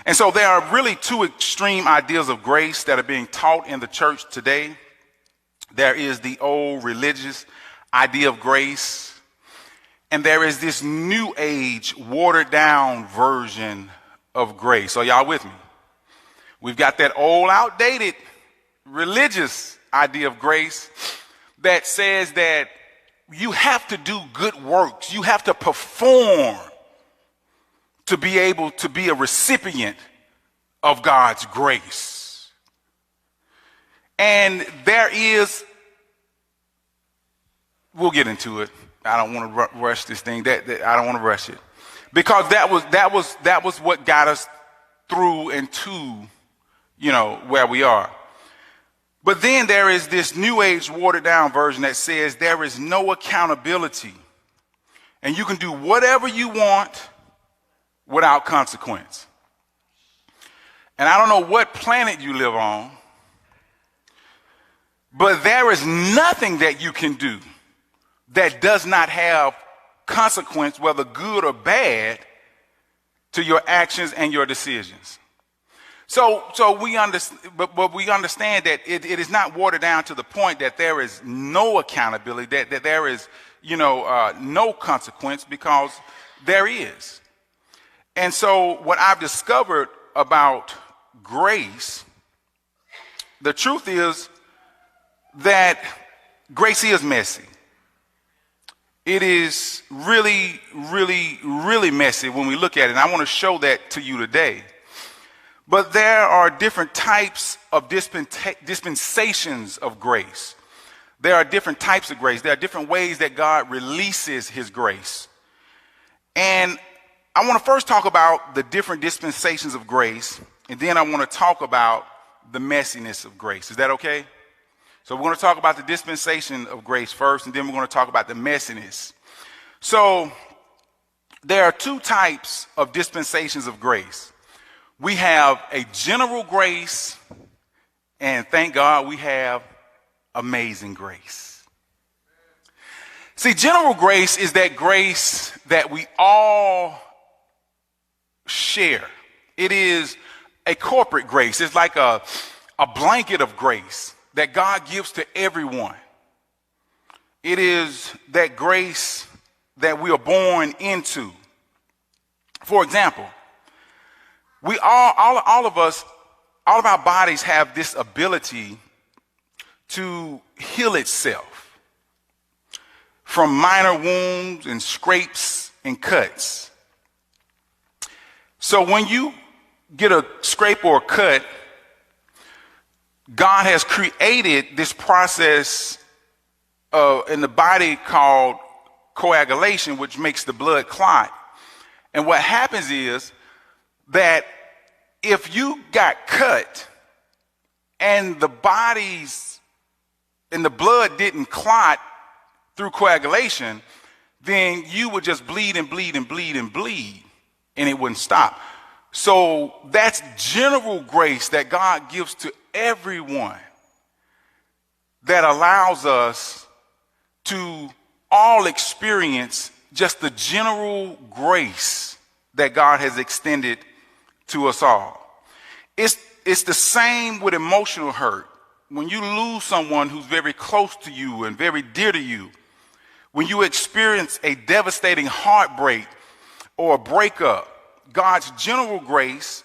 And so there are really two extreme ideas of grace that are being taught in the church today. There is the old religious idea of grace, and there is this new age, watered down version of grace. Are y'all with me? We've got that old, outdated religious idea of grace that says that you have to do good works. You have to perform to be able to be a recipient of God's grace. And there is, we'll get into it. I don't want to rush this thing. I don't want to rush it, because that was what got us through and to, where we are. But then there is this new age watered down version that says there is no accountability, and you can do whatever you want without consequence. And I don't know what planet you live on, but there is nothing that you can do that does not have consequence, whether good or bad, to your actions and your decisions. So we understand, but we understand that it is not watered down to the point that there is no accountability, that there is, no consequence, because there is. And so what I've discovered about grace, the truth is that grace is messy. It is really, really, really messy when we look at it. And I want to show that to you today. But there are different types of dispensations of grace. There are different types of grace. There are different ways that God releases his grace. And I want to first talk about the different dispensations of grace, and then I want to talk about the messiness of grace. Is that okay? So we're going to talk about the dispensation of grace first, and then we're going to talk about the messiness. So there are two types of dispensations of grace. We have a general grace, and thank God we have amazing grace. See, general grace is that grace that we all share. It is a corporate grace. It's like a blanket of grace that God gives to everyone. It is that grace that we are born into. For example, we all of us, all of our bodies have this ability to heal itself from minor wounds and scrapes and cuts. So when you get a scrape or a cut, God has created this process in the body called coagulation, which makes the blood clot. And what happens is that if you got cut and the blood didn't clot through coagulation, then you would just bleed and bleed and bleed and bleed, and it wouldn't stop. So that's general grace that God gives to everyone, that allows us to all experience just the general grace that God has extended to us all. It's the same with emotional hurt. When you lose someone who's very close to you and very dear to you, when you experience a devastating heartbreak or a breakup, God's general grace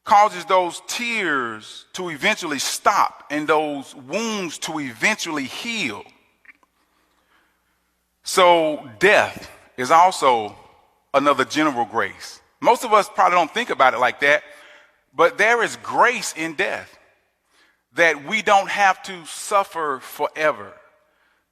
causes those tears to eventually stop and those wounds to eventually heal. So death is also another general grace. Most of us probably don't think about it like that, but there is grace in death, that we don't have to suffer forever,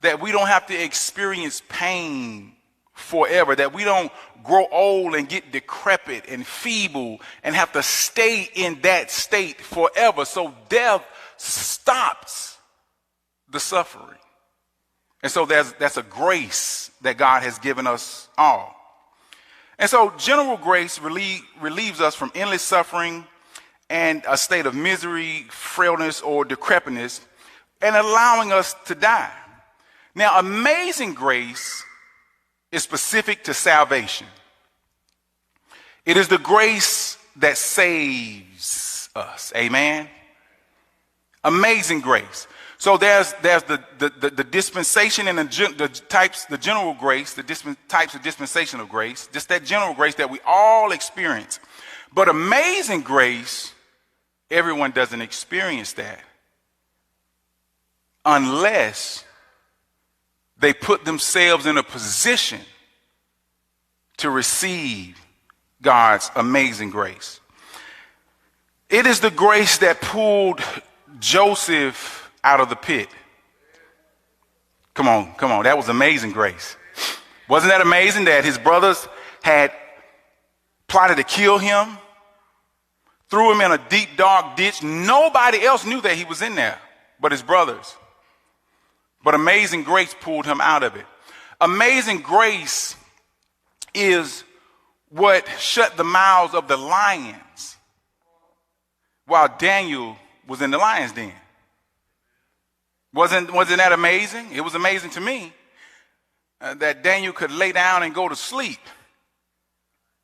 that we don't have to experience pain forever, that we don't grow old and get decrepit and feeble and have to stay in that state forever. So death stops the suffering. And so that's a grace that God has given us all. And so general grace relieves us from endless suffering and a state of misery, frailness, or decrepitness, and allowing us to die. Now, amazing grace is specific to salvation. It is the grace that saves us. Amen. Amazing grace. So there's the dispensation and the general grace, types of dispensation of grace, just that general grace that we all experience. But amazing grace, everyone doesn't experience that unless they put themselves in a position to receive God's amazing grace. It is the grace that pulled Joseph out of the pit. Come on. That was amazing grace. Wasn't that amazing that his brothers had plotted to kill him, threw him in a deep, dark ditch? Nobody else knew that he was in there but his brothers. But amazing grace pulled him out of it. Amazing grace is what shut the mouths of the lions while Daniel was in the lion's den. Wasn't that amazing? It was amazing to me that Daniel could lay down and go to sleep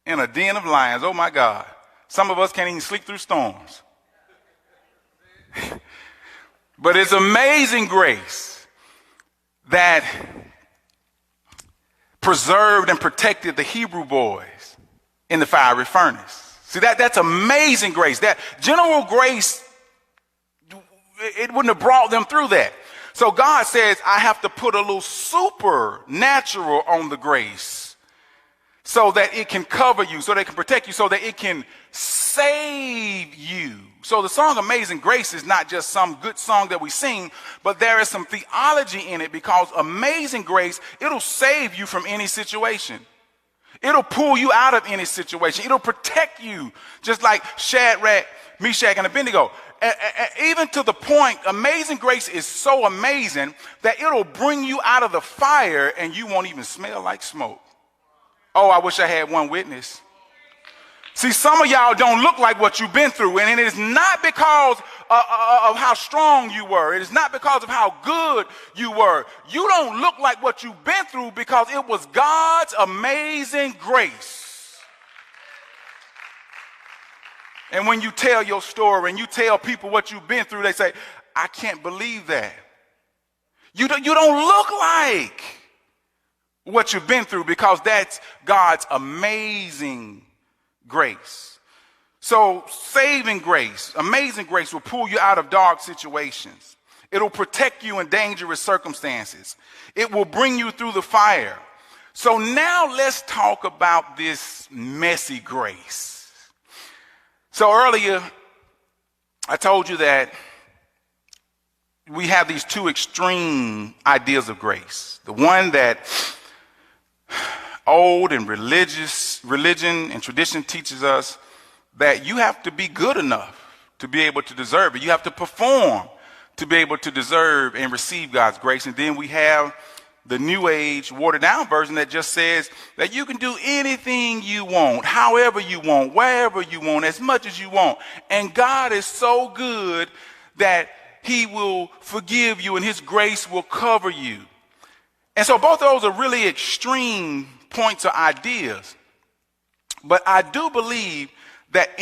in a den of lions. Oh my God. Some of us can't even sleep through storms. But it's amazing grace that preserved and protected the Hebrew boys in the fiery furnace. See, that's amazing grace. That general grace, it wouldn't have brought them through that. So God says, I have to put a little supernatural on the grace so that it can cover you, so that it can protect you, so that it can save you. So the song Amazing Grace is not just some good song that we sing, but there is some theology in it, because amazing grace, it'll save you from any situation. It'll pull you out of any situation. It'll protect you, just like Shadrach, Meshach, and Abednego. Even to the point, amazing grace is so amazing that it'll bring you out of the fire and you won't even smell like smoke. Oh, I wish I had one witness. See, some of y'all don't look like what you've been through, and it is not because of how strong you were. It is not because of how good you were. You don't look like what you've been through because it was God's amazing grace. And when you tell your story and you tell people what you've been through, they say, I can't believe that. You don't look like what you've been through, because that's God's amazing grace. So saving grace, amazing grace, will pull you out of dark situations. It'll protect you in dangerous circumstances. It will bring you through the fire. So now let's talk about this messy grace. So earlier, I told you that we have these two extreme ideas of grace. The one that old and religion and tradition teaches us that you have to be good enough to be able to deserve it. You have to perform to be able to deserve and receive God's grace. And then we have the new age watered down version that just says that you can do anything you want, however you want, wherever you want, as much as you want. And God is so good that he will forgive you and his grace will cover you. And so both of those are really extreme points or ideas. But I do believe that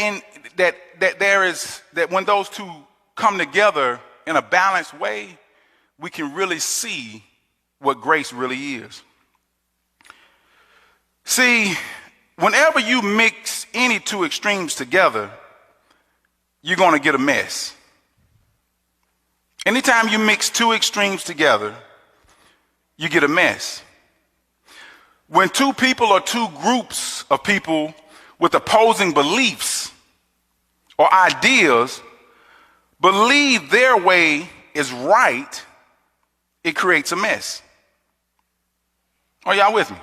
that when those two come together in a balanced way, we can really see what grace really is. See, whenever you mix any two extremes together, you're going to get a mess. Anytime you mix two extremes together, you get a mess. When two people or two groups of people with opposing beliefs or ideas believe their way is right, it creates a mess. Are y'all with me?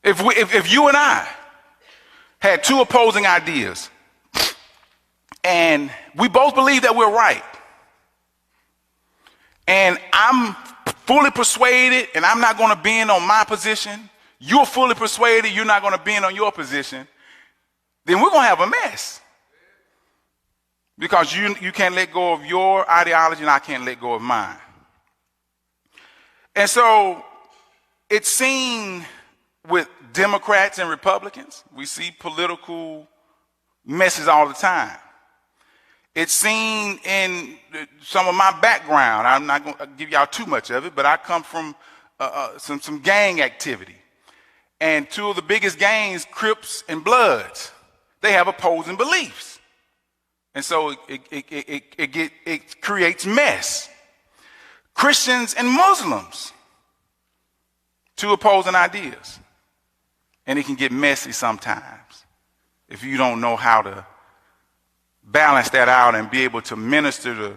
If you and I had two opposing ideas and we both believe that we're right, and I'm fully persuaded and I'm not going to bend on my position, you're fully persuaded you're not going to bend on your position, then we're going to have a mess. Because you can't let go of your ideology and I can't let go of mine. And so it's seen with Democrats and Republicans. We see political messes all the time. It's seen in some of my background. I'm not going to give y'all too much of it, but I come from some gang activity. And two of the biggest gangs, Crips and Bloods, they have opposing beliefs. And so it creates mess. Christians and Muslims, two opposing ideas. And it can get messy sometimes if you don't know how to balance that out and be able to minister to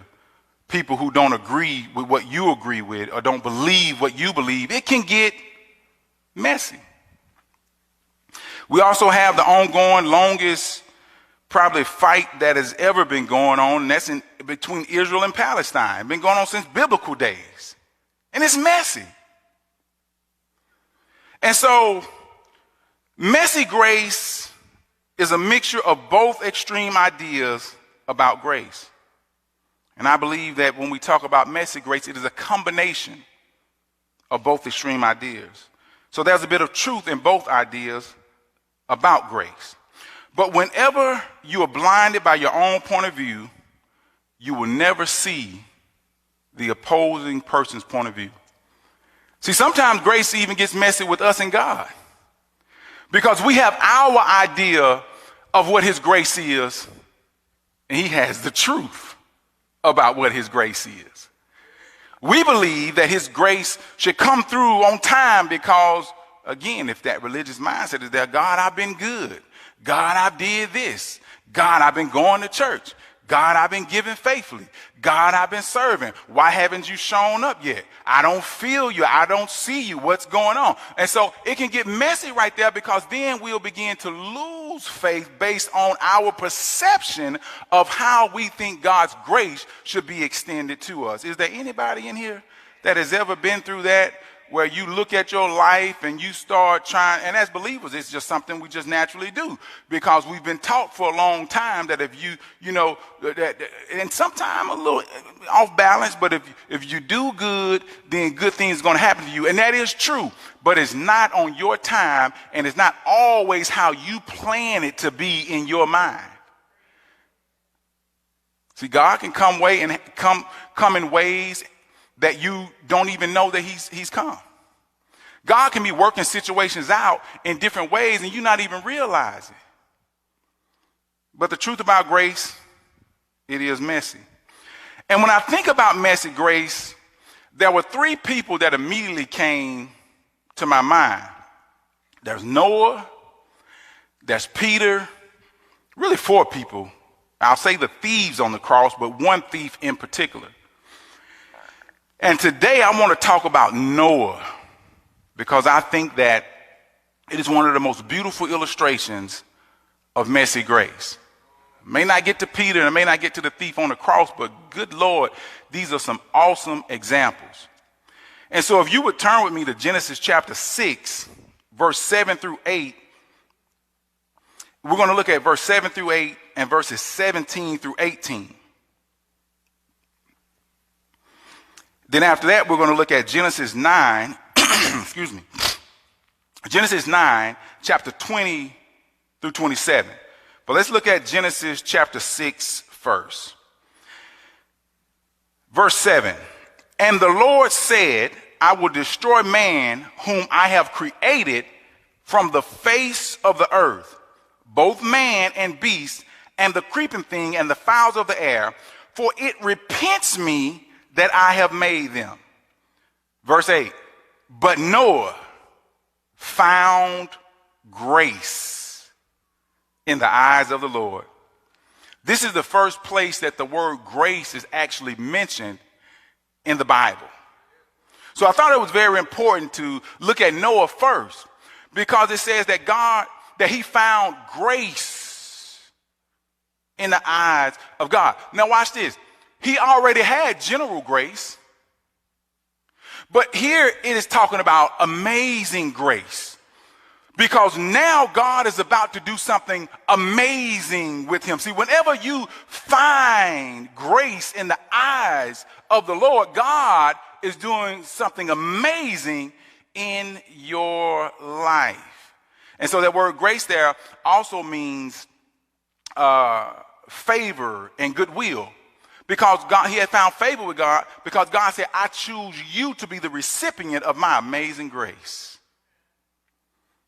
people who don't agree with what you agree with or don't believe what you believe. It can get messy. We also have the ongoing, longest probably fight that has ever been going on, and that's between Israel and Palestine. Been going on since biblical days. And it's messy. And so, messy grace is a mixture of both extreme ideas about grace. And I believe that when we talk about messy grace, it is a combination of both extreme ideas. So there's a bit of truth in both ideas about grace. But whenever you are blinded by your own point of view, you will never see the opposing person's point of view. See, sometimes grace even gets messy with us and God, because we have our idea of what his grace is, and he has the truth about what his grace is. We believe that his grace should come through on time because, again, if that religious mindset is there, God, I've been good. God, I did this. God, I've been going to church. God, I've been giving faithfully. God, I've been serving. Why haven't you shown up yet? I don't feel you. I don't see you. What's going on? And so it can get messy right there, because then we'll begin to lose faith based on our perception of how we think God's grace should be extended to us. Is there anybody in here that has ever been through that, where you look at your life and you start trying, and as believers, it's just something we just naturally do, because we've been taught for a long time that if you know, and sometimes a little off balance, but if you do good, then good things are going to happen to you. And that is true, but it's not on your time, and it's not always how you plan it to be in your mind. See, God can come in ways that you don't even know that he's come. God can be working situations out in different ways and you not even realize it. But the truth about grace, it is messy. And when I think about messy grace, there were three people that immediately came to my mind. There's Noah, there's Peter, really four people. I'll say the thieves on the cross, but one thief in particular. And today I want to talk about Noah, because I think that it is one of the most beautiful illustrations of messy grace. May not get to Peter and it may not get to the thief on the cross, but good Lord, these are some awesome examples. And so if you would turn with me to Genesis chapter 6, verse 7 through 8, we're going to look at verse 7 through 8 and verses 17 through 18. Then after that, we're going to look at Genesis 9, excuse me, Genesis 9, chapter 20 through 27. But let's look at Genesis chapter 6 first. Verse 7, and the Lord said, I will destroy man whom I have created from the face of the earth, both man and beast, and the creeping thing and the fowls of the air, for it repents me that I have made them. Verse 8, but Noah found grace in the eyes of the Lord. This is the first place that the word grace is actually mentioned in the Bible. So I thought it was very important to look at Noah first, because it says that he found grace in the eyes of God. Now watch this. He already had general grace, but here it is talking about amazing grace, because now God is about to do something amazing with him. See, whenever you find grace in the eyes of the Lord, God is doing something amazing in your life. And so that word grace there also means favor and goodwill, because he had found favor with God, because God said, I choose you to be the recipient of my amazing grace.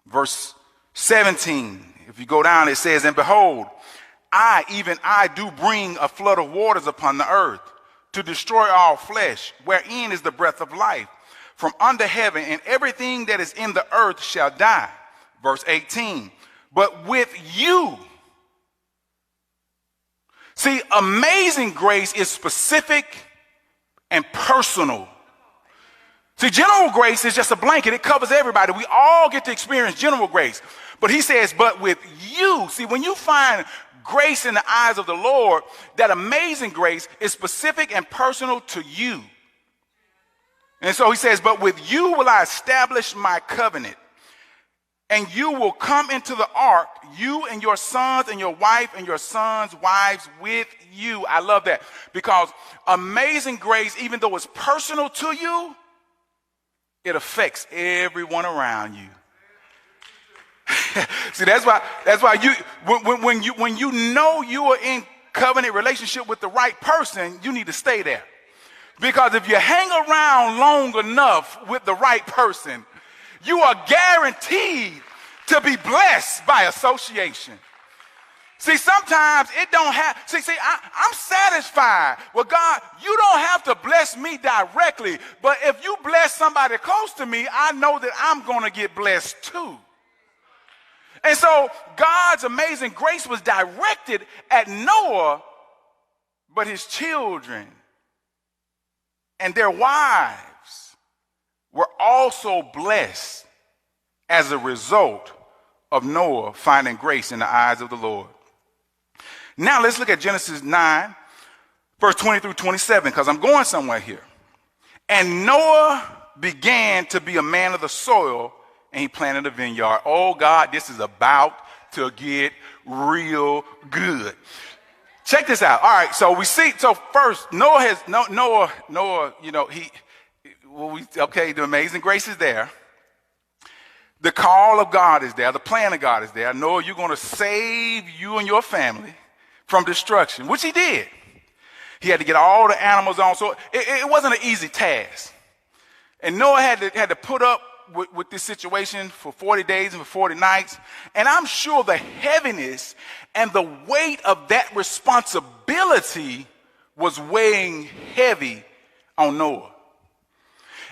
Verse 17, if you go down, it says, and behold, even I do bring a flood of waters upon the earth to destroy all flesh, wherein is the breath of life from under heaven, and everything that is in the earth shall die. Verse 18, but with you. See, amazing grace is specific and personal. See, general grace is just a blanket. It covers everybody. We all get to experience general grace. But he says, but with you. See, when you find grace in the eyes of the Lord, that amazing grace is specific and personal to you. And so he says, but with you will I establish my covenant. And you will come into the ark, you and your sons and your wife and your sons' wives with you. I love that, because amazing grace, even though it's personal to you, it affects everyone around you. See, that's why you when you know you are in covenant relationship with the right person, you need to stay there. Because if you hang around long enough with the right person, you are guaranteed to be blessed by association. See, sometimes it don't have, I'm satisfied with God. You don't have to bless me directly, but if you bless somebody close to me, I know that I'm going to get blessed too. And so God's amazing grace was directed at Noah, but his children and their wives were also blessed as a result of Noah finding grace in the eyes of the Lord. Now let's look at Genesis 9, verse 20 through 27, because I'm going somewhere here. And Noah began to be a man of the soil, and he planted a vineyard. Oh God, this is about to get real good. Check this out. All right, so we see, so first, Noah, the amazing grace is there. The call of God is there. The plan of God is there. Noah, you're going to save you and your family from destruction, which he did. He had to get all the animals on. So it wasn't an easy task. And Noah had to put up with this situation for 40 days and for 40 nights. And I'm sure the heaviness and the weight of that responsibility was weighing heavy on Noah.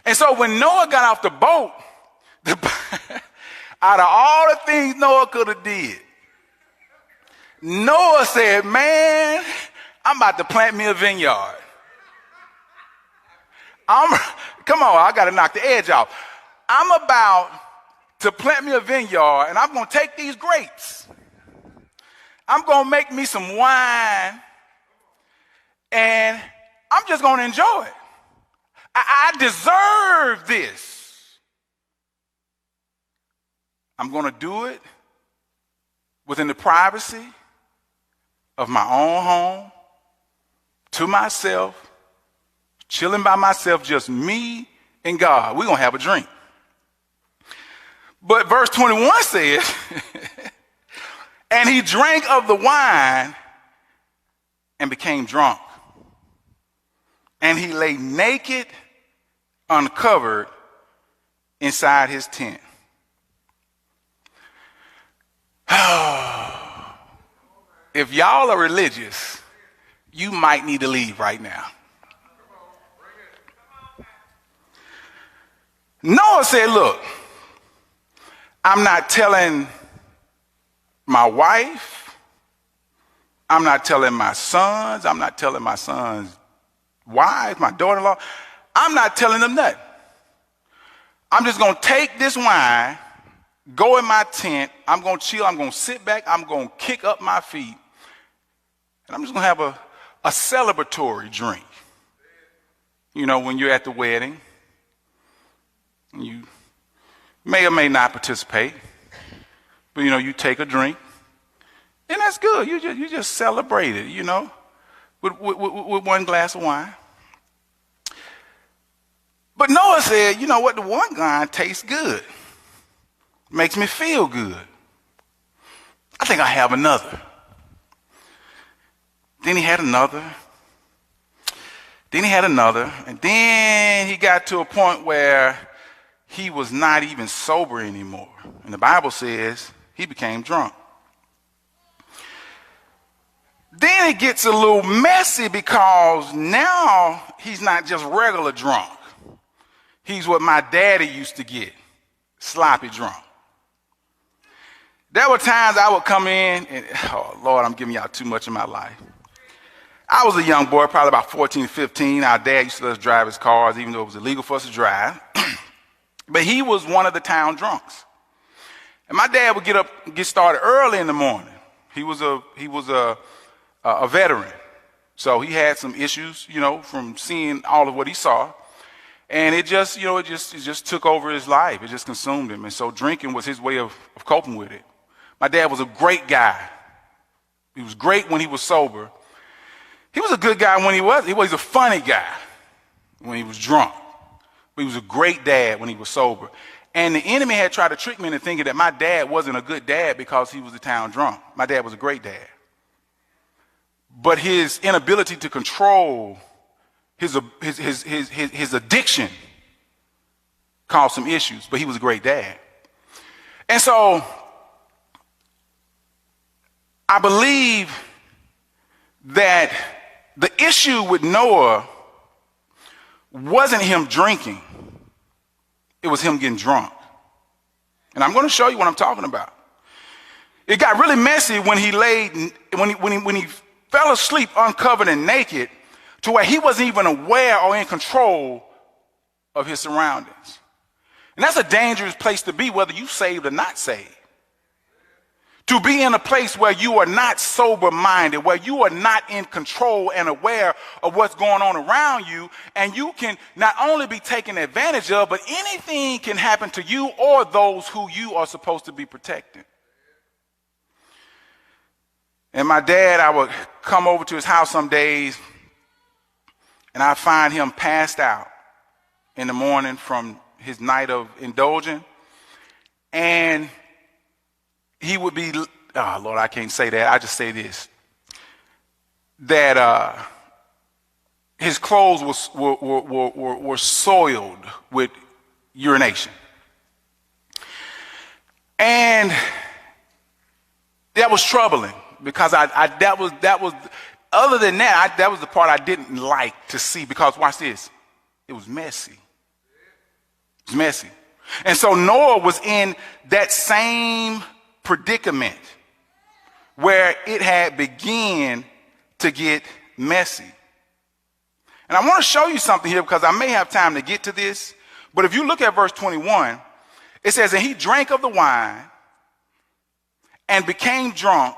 And so when Noah got off the boat, out of all the things Noah could have did, Noah said, man, I'm about to plant me a vineyard. Come on, I got to knock the edge off. I'm about to plant me a vineyard, and I'm going to take these grapes. I'm going to make me some wine, and I'm just going to enjoy it. I deserve this. I'm going to do it within the privacy of my own home, to myself, chilling by myself, just me and God. We're going to have a drink. But verse 21 says, and he drank of the wine and became drunk. And he lay naked, uncovered, inside his tent. If y'all are religious, you might need to leave right now. Noah said, look, I'm not telling my wife, I'm not telling my sons, I'm not telling my sons' wives, my daughter-in-law, I'm not telling them nothing. I'm just going to take this wine, go in my tent, I'm going to chill, I'm going to sit back, I'm going to kick up my feet, and I'm just going to have a celebratory drink. You know, when you're at the wedding, you may or may not participate, but, you know, you take a drink, and that's good. You just celebrate it, you know, with one glass of wine. But Noah said, you know what, the one wine tastes good. Makes me feel good. I think I have another. Then he had another. Then he had another. And then he got to a point where he was not even sober anymore. And the Bible says he became drunk. Then it gets a little messy because now he's not just regular drunk. He's what my daddy used to get, sloppy drunk. There were times I would come in and, oh Lord, I'm giving y'all too much of my life. I was a young boy, probably about 14, 15. Our dad used to let us drive his cars, even though it was illegal for us to drive. But he was one of the town drunks. And my dad would get started early in the morning. He was a veteran. So he had some issues, from seeing all of what he saw. And it just took over his life. It just consumed him. And so drinking was his way of coping with it. My dad was a great guy. He was great when he was sober. He was a good guy when he was a funny guy when he was drunk. But he was a great dad when he was sober. And the enemy had tried to trick me into thinking that my dad wasn't a good dad because he was a town drunk. My dad was a great dad. But his inability to control his addiction caused some issues, but he was a great dad. And so I believe that the issue with Noah wasn't him drinking. It was him getting drunk. And I'm going to show you what I'm talking about. It got really messy when he fell asleep uncovered and naked to where he wasn't even aware or in control of his surroundings. And that's a dangerous place to be, whether you saved or not saved. To be in a place where you are not sober-minded, where you are not in control and aware of what's going on around you, and you can not only be taken advantage of, but anything can happen to you or those who you are supposed to be protecting. And my dad, I would come over to his house some days, and I find him passed out in the morning from his night of indulging. And he would be, oh Lord, I can't say that. I just say this, that his clothes were soiled with urination. And that was troubling because that was other than that, that was the part I didn't like to see, because watch this, it was messy. It was messy. And so Noah was in that same predicament where it had begun to get messy. And I want to show you something here because I may have time to get to this. But if you look at verse 21, it says, and he drank of the wine and became drunk,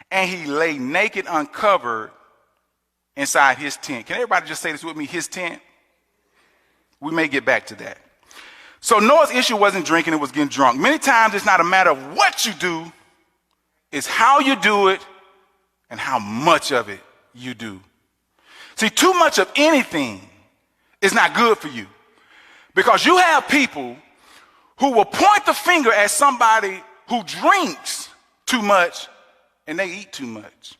and he lay naked, uncovered inside his tent. Can everybody just say this with me? His tent. We may get back to that. So Noah's issue wasn't drinking, it was getting drunk. Many times it's not a matter of what you do, it's how you do it and how much of it you do. See, too much of anything is not good for you, because you have people who will point the finger at somebody who drinks too much and they eat too much.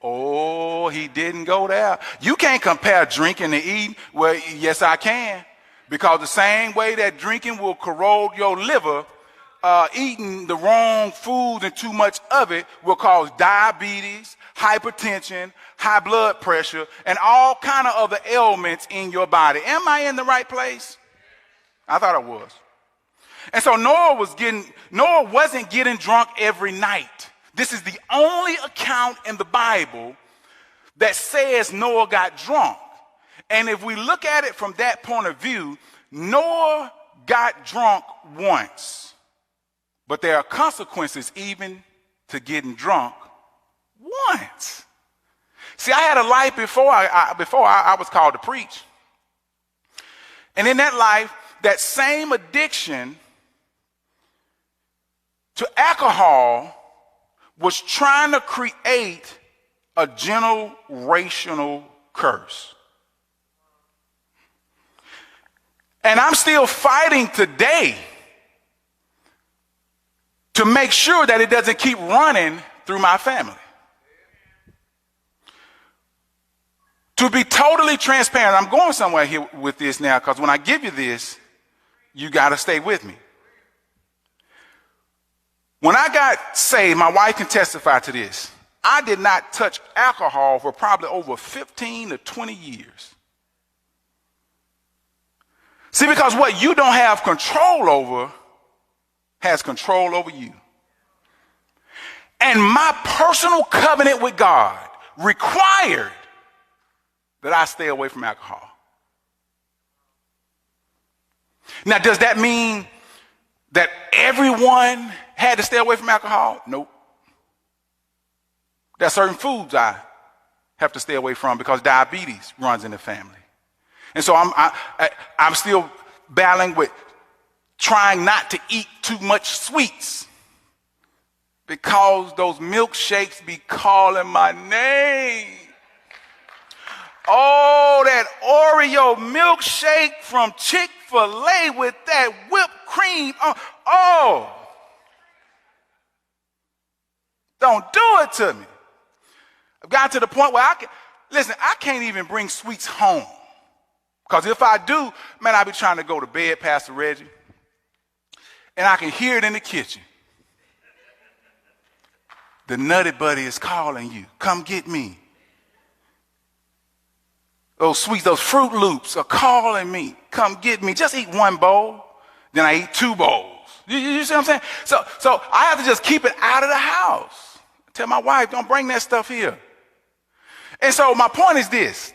Oh, he didn't go there. You can't compare drinking to eating. Well, yes, I can. Because the same way that drinking will corrode your liver, eating the wrong food and too much of it will cause diabetes, hypertension, high blood pressure, and all kind of other ailments in your body. Am I in the right place? I thought I was. And so Noah wasn't getting drunk every night. This is the only account in the Bible that says Noah got drunk. And if we look at it from that point of view, Noah got drunk once. But there are consequences even to getting drunk once. See, I had a life before I was called to preach. And in that life, that same addiction to alcohol was trying to create a generational curse. And I'm still fighting today to make sure that it doesn't keep running through my family. To be totally transparent, I'm going somewhere here with this now, because when I give you this, you got to stay with me. When I got saved, my wife can testify to this. I did not touch alcohol for probably over 15 to 20 years. See, because what you don't have control over has control over you. And my personal covenant with God required that I stay away from alcohol. Now, does that mean that everyone had to stay away from alcohol? Nope. There are certain foods I have to stay away from because diabetes runs in the family. And so I'm still battling with trying not to eat too much sweets because those milkshakes be calling my name. Oh, that Oreo milkshake from Chick-fil-A with that whipped cream. Oh, don't do it to me. I've gotten to the point where I can't even bring sweets home. Because if I do, man, I'll be trying to go to bed, Pastor Reggie, and I can hear it in the kitchen. The Nutty Buddy is calling you. Come get me. Those sweets, those Fruit Loops are calling me. Come get me. Just eat one bowl. Then I eat 2 bowls. You see what I'm saying? So I have to just keep it out of the house. Tell my wife, don't bring that stuff here. And so my point is this.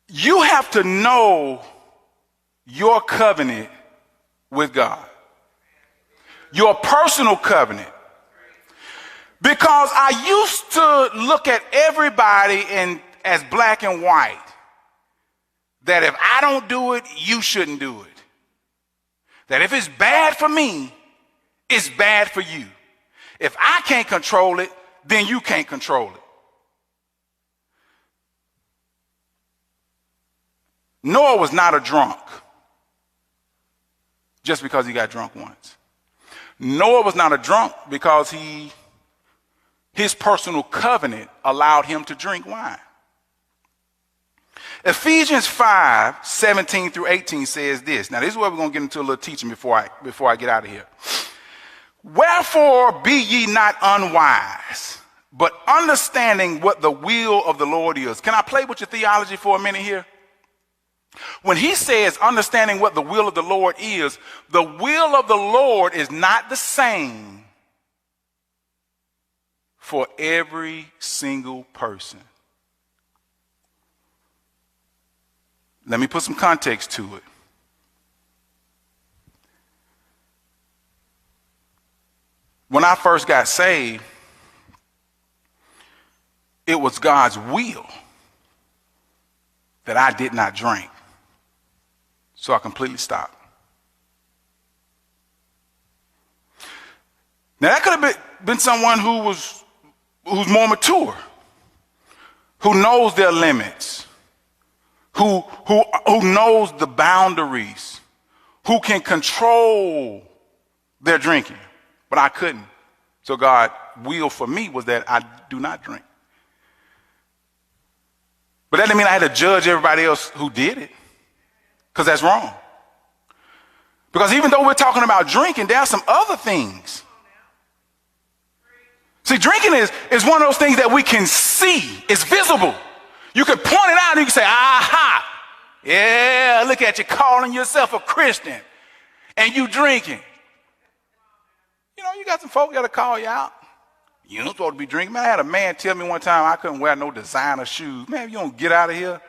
You have to know your covenant with God. Your personal covenant. Because I used to look at everybody as black and white. That if I don't do it, you shouldn't do it. That if it's bad for me, it's bad for you. If I can't control it, then you can't control it. Noah was not a drunk just because he got drunk once. Noah was not a drunk because his personal covenant allowed him to drink wine. Ephesians 5:17 through 18 says this. Now, this is where we're going to get into a little teaching before I get out of here. Wherefore be ye not unwise, but understanding what the will of the Lord is. Can I play with your theology for a minute here? When he says understanding what the will of the Lord is, the will of the Lord is not the same for every single person. Let me put some context to it. When I first got saved, it was God's will that I did not drink. So I completely stopped. Now that could have been someone who's more mature, who knows their limits, who knows the boundaries, who can control their drinking. But I couldn't. So God's will for me was that I do not drink. But that didn't mean I had to judge everybody else who did it, because that's wrong. Because even though we're talking about drinking, there are some other things. See, drinking is one of those things that we can see. It's visible. You can point it out and you can say, aha, yeah, look at you calling yourself a Christian and you drinking. You know, you got some folk that'll call you out. You don't supposed to be drinking. Man, I had a man tell me one time I couldn't wear no designer shoes. Man, you don't get out of here.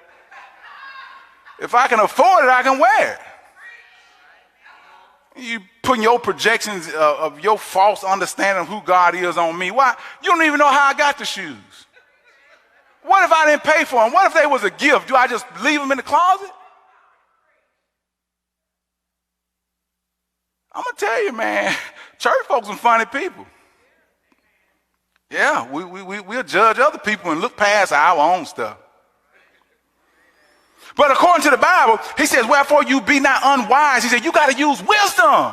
If I can afford it, I can wear it. You putting your projections of your false understanding of who God is on me. Why? You don't even know how I got the shoes. What if I didn't pay for them? What if they was a gift? Do I just leave them in the closet? I'm going to tell you, man, church folks are funny people. Yeah, we'll judge other people and look past our own stuff. But according to the Bible, he says, wherefore you be not unwise. He said, you got to use wisdom.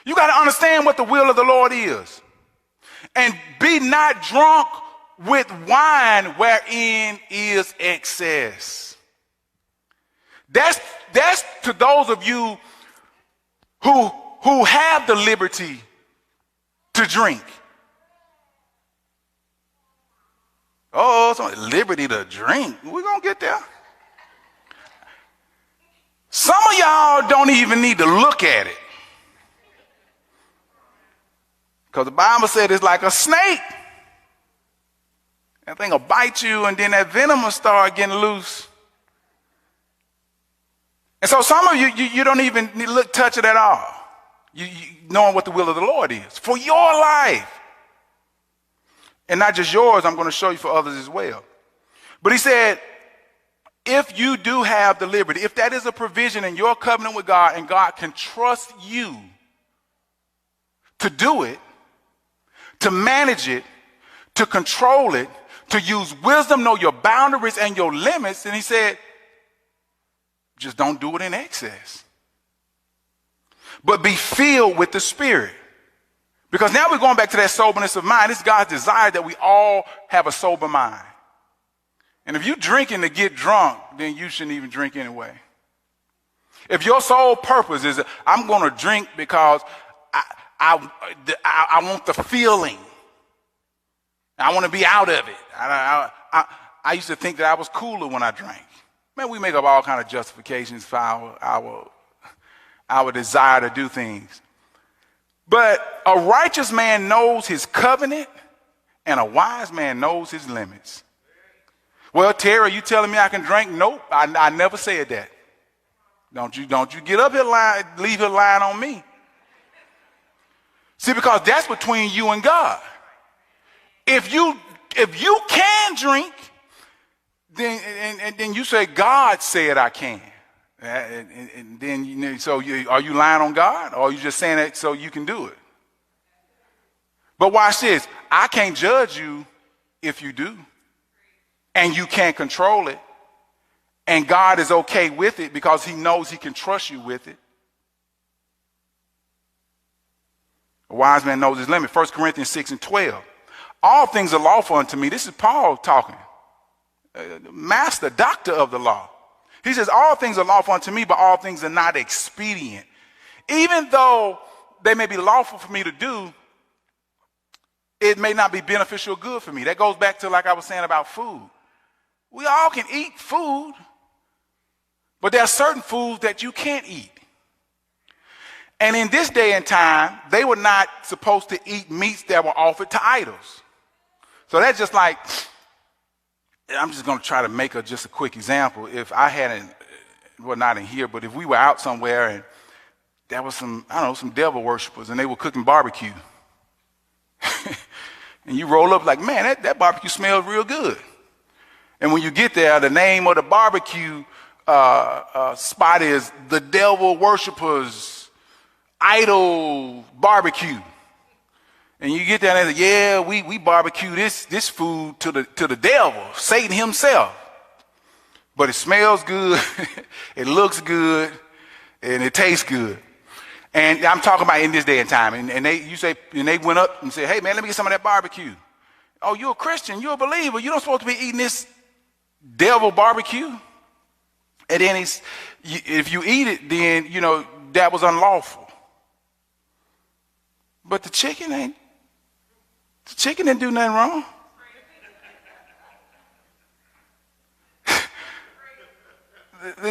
You got to understand what the will of the Lord is. And be not drunk with wine wherein is excess. That's to those of you who have the liberty to drink. Oh, it's liberty to drink. We're going to get there. Some of y'all don't even need to look at it. Because the Bible said it's like a snake. That thing will bite you and then that venom will start getting loose. And so some of you don't even touch it at all. You knowing what the will of the Lord is for your life. And not just yours, I'm going to show you for others as well. But he said, if you do have the liberty, if that is a provision in your covenant with God and God can trust you to do it, to manage it, to control it, to use wisdom, know your boundaries and your limits, and he said, just don't do it in excess. But be filled with the Spirit. Because now we're going back to that soberness of mind. It's God's desire that we all have a sober mind. And if you're drinking to get drunk, then you shouldn't even drink anyway. If your sole purpose is, I'm going to drink because I want the feeling. I want to be out of it. I used to think that I was cooler when I drank. Man, we make up all kind of justifications for our desire to do things. But a righteous man knows his covenant, and a wise man knows his limits. Well, Terry, you telling me I can drink? Nope, I never said that. Don't you get up here leave here lying on me. See, because that's between you and God. If you can drink, then you say God said I can. And then are you lying on God, or are you just saying that so you can do it? But watch this. I can't judge you if you do, and you can't control it, and God is okay with it because he knows he can trust you with it. A wise man knows his limit. 1 Corinthians 6:12. All things are lawful unto me. This is Paul talking. Master, doctor of the law. He says, all things are lawful unto me, but all things are not expedient. Even though they may be lawful for me to do, it may not be beneficial or good for me. That goes back to like I was saying about food. We all can eat food, but there are certain foods that you can't eat. And in this day and time, they were not supposed to eat meats that were offered to idols. So that's just like, I'm just going to try to make just a quick example. If I hadn't, well, not in here, but if we were out somewhere and there was some devil worshipers and they were cooking barbecue. And you roll up like, man, that barbecue smells real good. And when you get there, the name of the barbecue spot is the devil worshipers idol barbecue. And you get down there and say, yeah, we barbecue this food to the devil, Satan himself. But it smells good, it looks good, and it tastes good. And I'm talking about in this day and time. And they went up and said, hey man, let me get some of that barbecue. Oh, you're a Christian, you're a believer, you're not supposed to be eating this devil barbecue. And then if you eat it, then that was unlawful. But the chicken didn't do nothing wrong.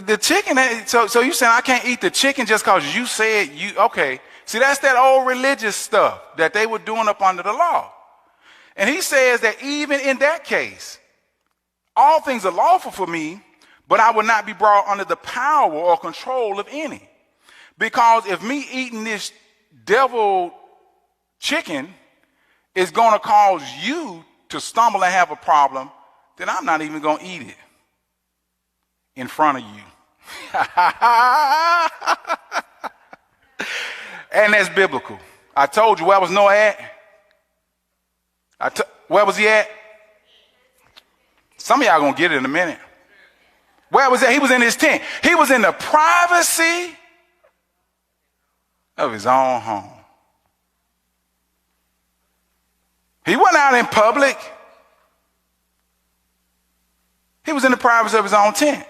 the chicken, so you saying I can't eat the chicken just because you said okay. See, that's that old religious stuff that they were doing up under the law. And he says that even in that case, all things are lawful for me, but I will not be brought under the power or control of any. Because if me eating this devil chicken is going to cause you to stumble and have a problem, then I'm not even going to eat it in front of you. And that's biblical. I told you, where was Noah at? Where was he at? Some of y'all going to get it in a minute. Where was that? He was in his tent. He was in the privacy of his own home. He wasn't out in public. He was in the privacy of his own tent.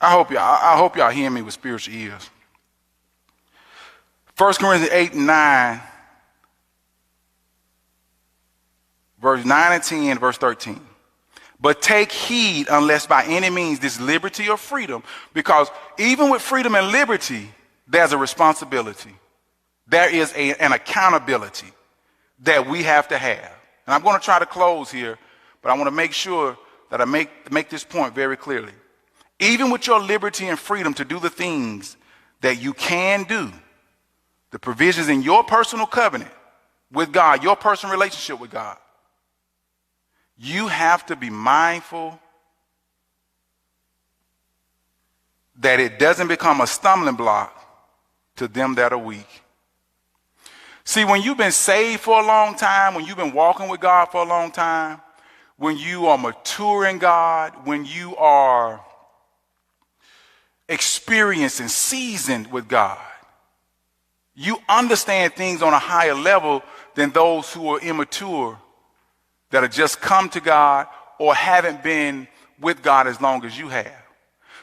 I hope y'all hear me with spiritual ears. 1 Corinthians 8 and 9, verse 9 and 10, verse 13. But take heed, unless by any means this liberty or freedom, because even with freedom and liberty, there's a responsibility. There is an accountability that we have to have. And I'm going to try to close here, but I want to make sure that I make this point very clearly. Even with your liberty and freedom to do the things that you can do, the provisions in your personal covenant with God, your personal relationship with God, you have to be mindful that it doesn't become a stumbling block to them that are weak. See, when you've been saved for a long time, when you've been walking with God for a long time, when you are mature in God, when you are experienced and seasoned with God, you understand things on a higher level than those who are immature, that have just come to God or haven't been with God as long as you have.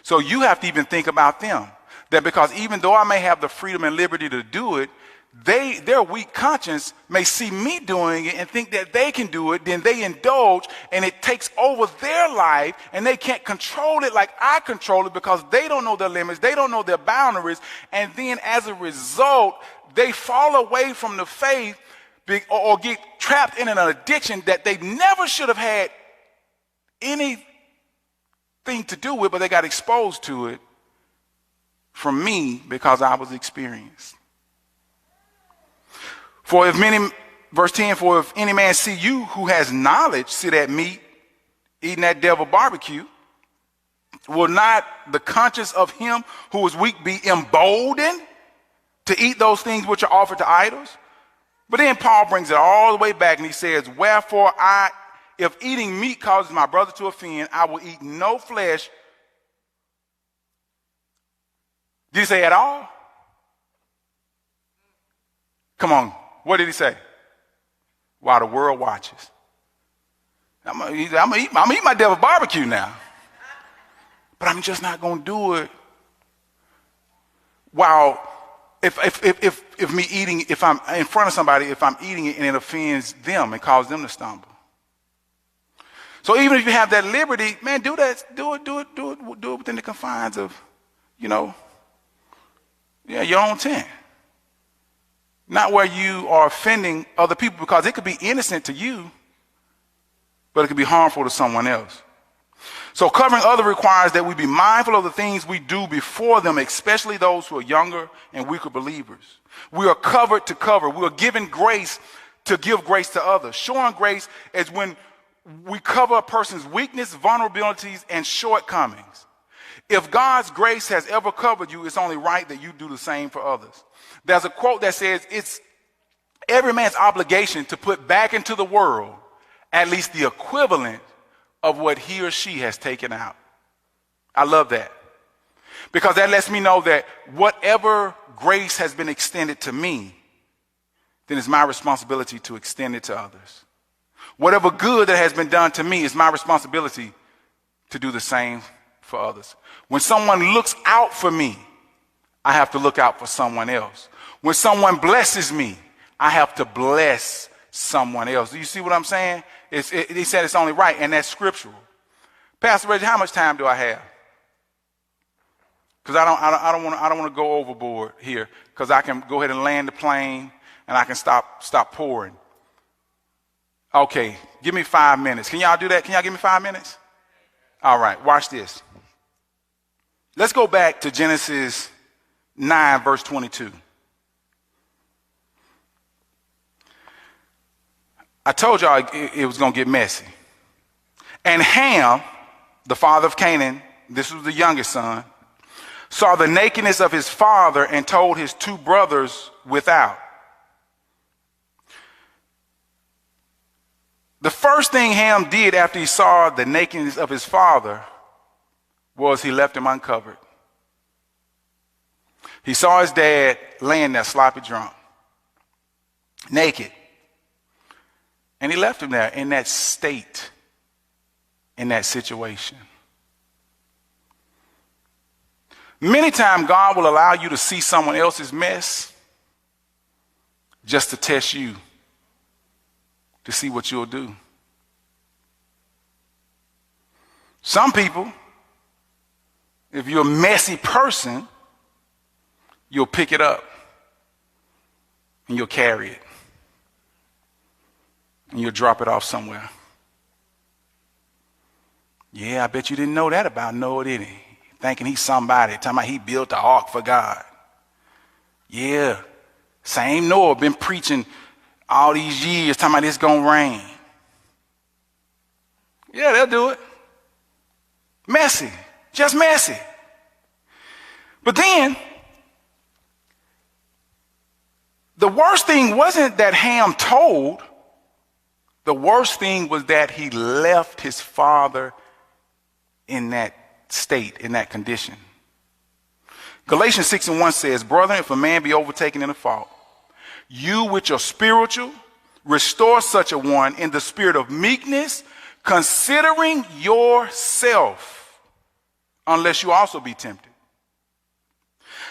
So you have to even think about them. That because even though I may have the freedom and liberty to do it, their weak conscience may see me doing it and think that they can do it, then they indulge and it takes over their life and they can't control it like I control it because they don't know their limits, they don't know their boundaries, and then as a result, they fall away from the faith or get trapped in an addiction that they never should have had anything to do with, but they got exposed to it from me because I was experienced. Verse 10, for if any man see you who has knowledge sit at meat, eating that devil barbecue, will not the conscience of him who is weak be emboldened to eat those things which are offered to idols? But then Paul brings it all the way back and he says, wherefore if eating meat causes my brother to offend, I will eat no flesh. Did he say at all? Come on. What did he say? While the world watches. I'm gonna eat my devil barbecue now. But I'm just not going to do it while if me eating, if I'm in front of somebody, if I'm eating it and it offends them and causes them to stumble. So even if you have that liberty, man, do it within the confines of, your own tent. Not where you are offending other people, because it could be innocent to you, but it could be harmful to someone else. So covering others requires that we be mindful of the things we do before them, especially those who are younger and weaker believers. We are covered to cover. We are given grace to give grace to others. Showing grace is when we cover a person's weakness, vulnerabilities, and shortcomings. If God's grace has ever covered you, it's only right that you do the same for others. There's a quote that says it's every man's obligation to put back into the world at least the equivalent of what he or she has taken out. I love that, because that lets me know that whatever grace has been extended to me, then it's my responsibility to extend it to others. Whatever good that has been done to me, is my responsibility to do the same for others. When someone looks out for me, I have to look out for someone else. When someone blesses me, I have to bless someone else. Do you see what I'm saying? He said it's only right, and that's scriptural. Pastor Reggie, how much time do I have? Because I don't want to go overboard here, because I can go ahead and land the plane and I can stop pouring. Okay, give me 5 minutes. Can y'all do that? Can y'all give me 5 minutes? All right, watch this. Let's go back to Genesis 9, verse 22. I told y'all it was going to get messy. And Ham, the father of Canaan, this was the youngest son, saw the nakedness of his father and told his two brothers without. The first thing Ham did after he saw the nakedness of his father was he left him uncovered. He saw his dad laying there sloppy drunk, naked. And he left him there in that state, in that situation. Many times God will allow you to see someone else's mess just to test you, to see what you'll do. Some people, if you're a messy person, you'll pick it up and you'll carry it and you'll drop it off somewhere. Yeah, I bet you didn't know that about Noah, did he? Thinking he's somebody, talking about he built the ark for God. Yeah, same Noah been preaching all these years, talking about it's gonna rain. Yeah, they'll do it. Messy, just messy. But then, the worst thing wasn't that Ham told, the worst thing was that he left his father in that state, in that condition. Galatians 6:1 says, brethren, if a man be overtaken in a fault, you which are spiritual, restore such a one in the spirit of meekness, considering yourself, unless you also be tempted.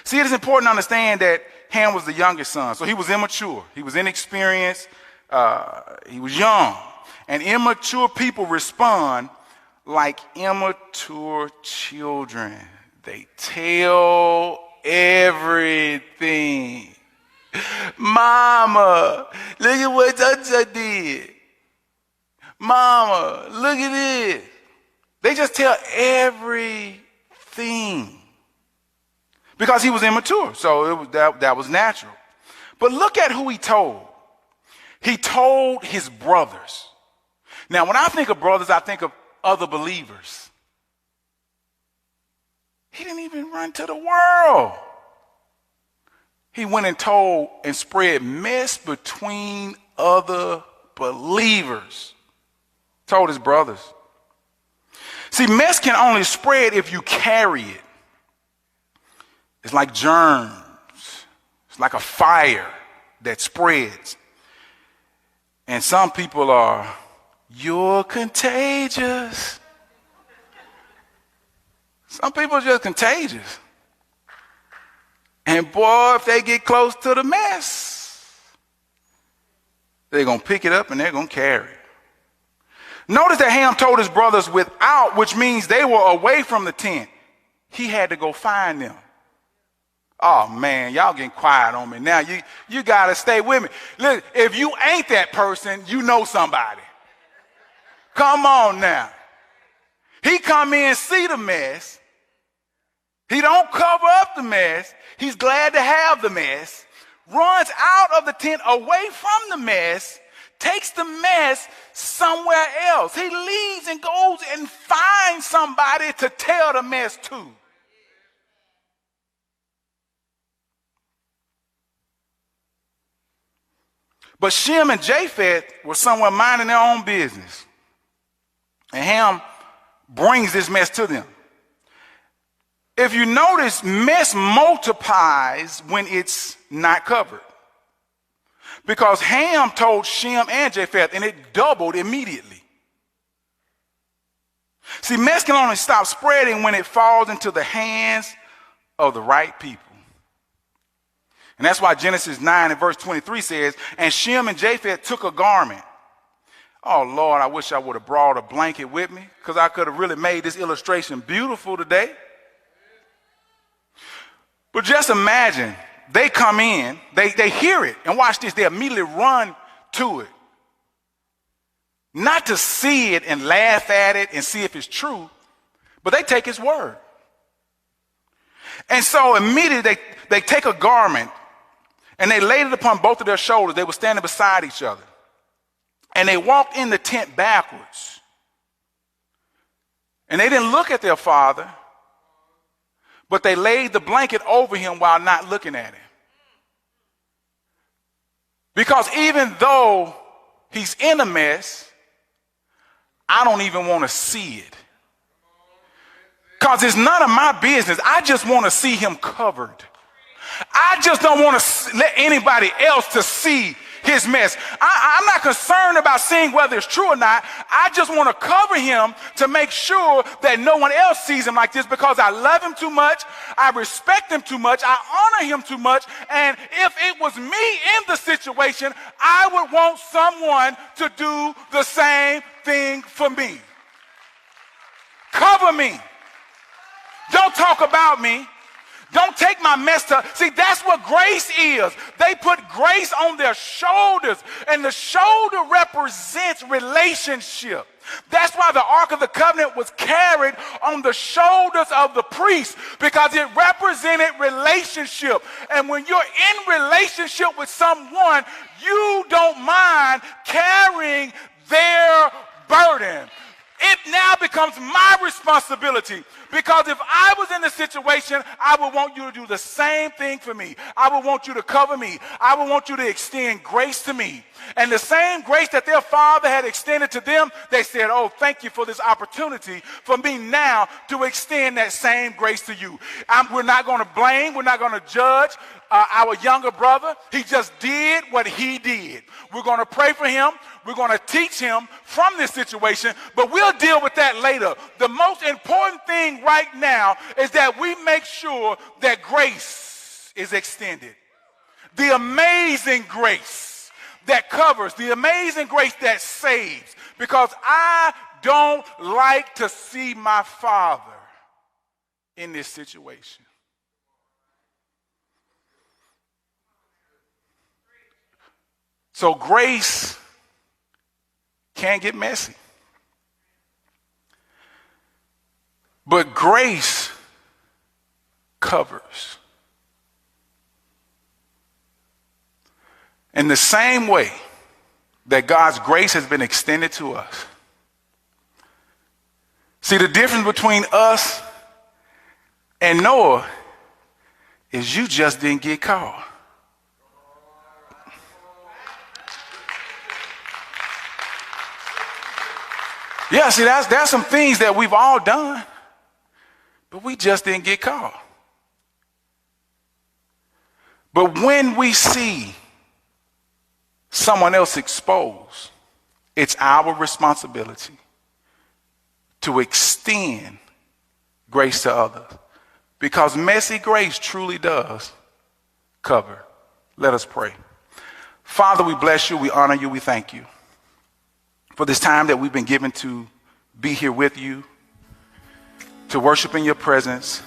See, it is important to understand that Ham was the youngest son, so he was immature. He was inexperienced. He was young. And immature people respond like immature children. They tell everything. Mama, look at what I did. Mama, look at this. They just tell everything. Because he was immature, so that was natural. But look at who he told. He told his brothers. Now, when I think of brothers, I think of other believers. He didn't even run to the world. He went and told and spread mess between other believers. Told his brothers. See, mess can only spread if you carry it. It's like germs. It's like a fire that spreads. And some people are, you're contagious. Some people are just contagious. And boy, if they get close to the mess, they're going to pick it up and they're going to carry it. Notice that Ham told his brothers without, which means they were away from the tent. He had to go find them. Oh, man, y'all getting quiet on me. Now, you got to stay with me. Look, if you ain't that person, you know somebody. Come on now. He come in, see the mess. He don't cover up the mess. He's glad to have the mess. Runs out of the tent away from the mess. Takes the mess somewhere else. He leaves and goes and finds somebody to tell the mess to. But Shem and Japheth were somewhere minding their own business. And Ham brings this mess to them. If you notice, mess multiplies when it's not covered. Because Ham told Shem and Japheth, and it doubled immediately. See, mess can only stop spreading when it falls into the hands of the right people. And that's why Genesis 9 and verse 23 says, and Shem and Japheth took a garment. Oh, Lord, I wish I would have brought a blanket with me because I could have really made this illustration beautiful today. But just imagine, they come in, they hear it, and watch this, they immediately run to it. Not to see it and laugh at it and see if it's true, but they take his word. And so immediately they take a garment and they laid it upon both of their shoulders. They were standing beside each other. And they walked in the tent backwards. And they didn't look at their father, but they laid the blanket over him while not looking at him. Because even though he's in a mess, I don't even want to see it. Because it's none of my business. I just want to see him covered. I just don't want to let anybody else to see his mess. I'm not concerned about seeing whether it's true or not. I just want to cover him to make sure that no one else sees him like this, because I love him too much, I respect him too much, I honor him too much, and if it was me in the situation, I would want someone to do the same thing for me. Cover me. Don't talk about me. Don't take my mess to, see, that's what grace is. They put grace on their shoulders, and the shoulder represents relationship. That's why the Ark of the Covenant was carried on the shoulders of the priest, because it represented relationship. And when you're in relationship with someone, you don't mind carrying their burden. It now becomes my responsibility, because if I was in the situation, I would want you to do the same thing for me. I would want you to cover me. I would want you to extend grace to me. And the same grace that their father had extended to them, they said, oh, thank you for this opportunity for me now to extend that same grace to you. We're not going to blame. We're not going to judge our younger brother. He just did what he did. We're going to pray for him. We're going to teach him from this situation, but we'll deal with that later. The most important thing right now is that we make sure that grace is extended. The amazing grace that covers, the amazing grace that saves, because I don't like to see my father in this situation. So grace can get messy. But grace covers. In the same way that God's grace has been extended to us. See, the difference between us and Noah is you just didn't get caught. Yeah, see, there's some things that we've all done, but we just didn't get caught. But when we see someone else exposed, it's our responsibility to extend grace to others, because messy grace truly does cover. Let us pray. Father, we bless you, we honor you, we thank you for this time that we've been given to be here with you, to worship in your presence,